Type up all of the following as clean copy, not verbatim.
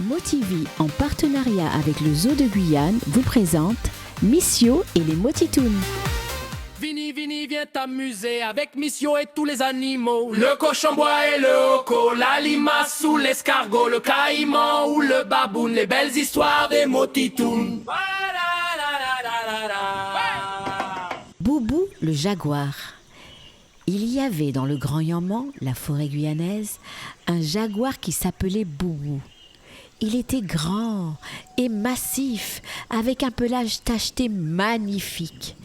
Motivi, en partenariat avec le Zoo de Guyane, vous présente Missio et les Motitounes. Vini, viens t'amuser avec Missio et tous les animaux. Le cochon-bois et le hoco, la limace ou l'escargot, le caïman ou le baboune, les belles histoires des Motitounes. Boubou le jaguar. Il y avait dans le Grand Yamman, la forêt guyanaise, un jaguar qui s'appelait Boubou. Il était grand et massif, avec un pelage tacheté magnifique.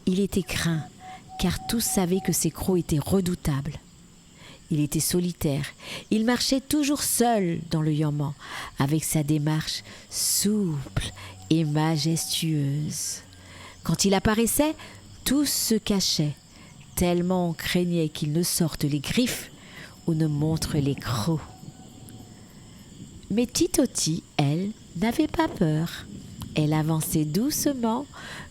Il était craint, car tous savaient que ses crocs étaient redoutables. Il était solitaire. Il marchait toujours seul dans le Yamman, avec sa démarche souple et majestueuse. Quand il apparaissait, tous se cachaient, tellement on craignait qu'il ne sorte les griffes ou ne montre les crocs. Mais Titoti, elle, n'avait pas peur. Elle avançait doucement,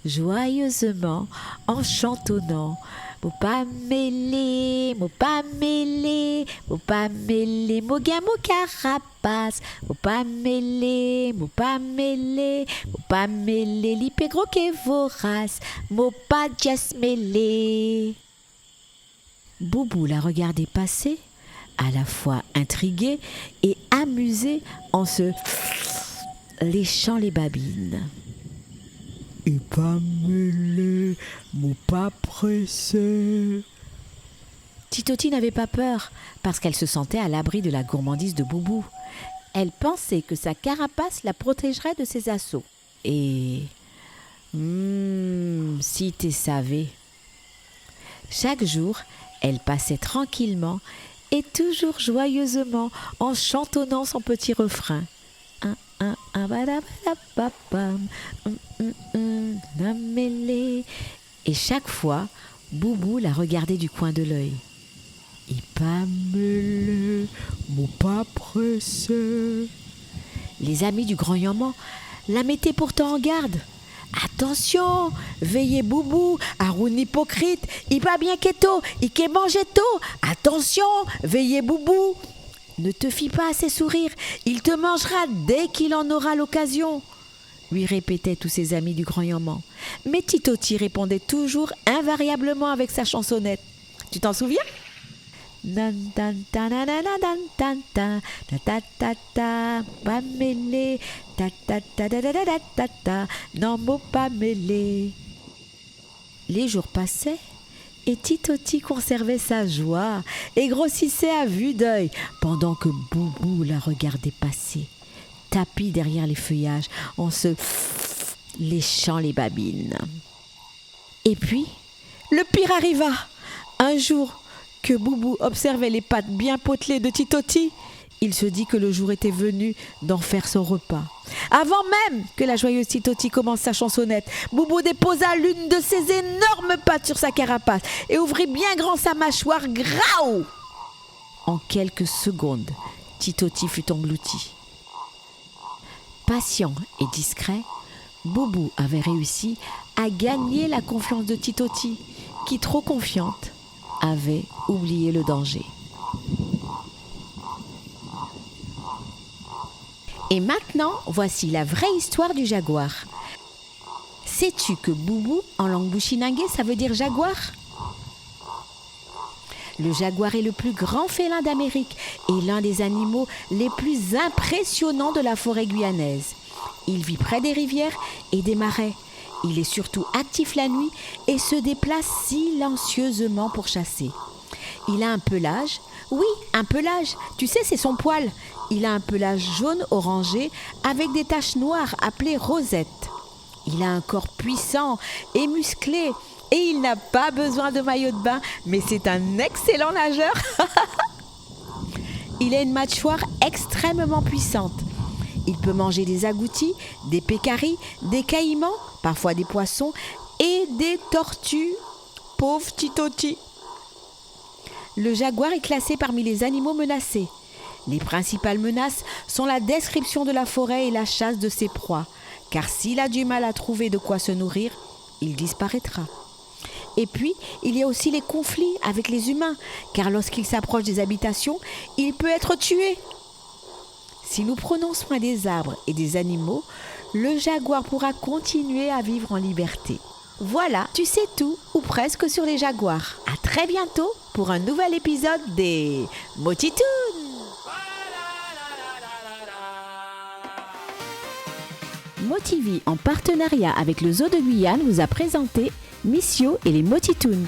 joyeusement, en chantonnant. « Mo pas mêlé, mo pas mêlé, mo pas mêlé, mo gain, mo carapace. Mo pas mêlé, mo pas mêlé, mo pas mêlé, l'hyper gros qu'est vorace. Mo pas just mêlé. » Boubou la regardait passer, à la fois intrigué et amusé en se léchant les babines. Et pas mêlé, mon pas pressé. Titoti n'avait pas peur parce qu'elle se sentait à l'abri de la gourmandise de Boubou. Elle pensait que sa carapace la protégerait de ses assauts. Et si tu savais. Chaque jour, elle passait tranquillement et toujours joyeusement en chantonnant son petit refrain. Et chaque fois, Boubou la regardait du coin de l'œil. Et pas mêlé, mon pas pressé. Les amis du Grand Yamman la mettaient pourtant en garde. Attention, veillez Boubou, Haroun hypocrite, il pas bien keto, il qu'est mangetto. Attention, veillez Boubou. Ne te fie pas à ses sourires, il te mangera dès qu'il en aura l'occasion, lui répétaient tous ses amis du Grand Yamman. Mais Titoti répondait toujours invariablement avec sa chansonnette. Tu t'en souviens? Nan tan ta na na na dan tan ta ta ta ta pas mêlé ta ta ta ta ta ta ta ta non mot pas mêlé. Les jours passaient et Titoti conservait sa joie et grossissait à vue d'œil pendant que Boubou la regardait passer, tapie derrière les feuillages en se léchant les babines. Et puis, le pire arriva. Un jour que Boubou observait les pattes bien potelées de Titoti, il se dit que le jour était venu d'en faire son repas. Avant même que la joyeuse Titoti commence sa chansonnette, Boubou déposa l'une de ses énormes pattes sur sa carapace et ouvrit bien grand sa mâchoire. Graou! En quelques secondes, Titoti fut englouti. Patient et discret, Boubou avait réussi à gagner la confiance de Titoti, qui, trop confiante, avait oublié le danger. Et maintenant, voici la vraie histoire du jaguar. Sais-tu que Boubou, en langue bushinangé, ça veut dire jaguar? Le jaguar est le plus grand félin d'Amérique et l'un des animaux les plus impressionnants de la forêt guyanaise. Il vit près des rivières et des marais. Il est surtout actif la nuit et se déplace silencieusement pour chasser. Il a un pelage. Oui, un pelage. Tu sais, c'est son poil. Il a un pelage jaune orangé avec des taches noires appelées rosettes. Il a un corps puissant et musclé et il n'a pas besoin de maillot de bain, mais c'est un excellent nageur. Il a une mâchoire extrêmement puissante. Il peut manger des agoutis, des pécaris, des caïmans, parfois des poissons et des tortues. Pauvre Titoti. Le jaguar est classé parmi les animaux menacés. Les principales menaces sont la description de la forêt et la chasse de ses proies, car s'il a du mal à trouver de quoi se nourrir, il disparaîtra. Et puis, il y a aussi les conflits avec les humains, car lorsqu'il s'approche des habitations, il peut être tué. Si nous prenons soin des arbres et des animaux, le jaguar pourra continuer à vivre en liberté. Voilà, tu sais tout, ou presque sur les jaguars. À très bientôt pour un nouvel épisode des Motitoons. Motivi, en partenariat avec le Zoo de Guyane, vous a présenté Missio et les Motitoons.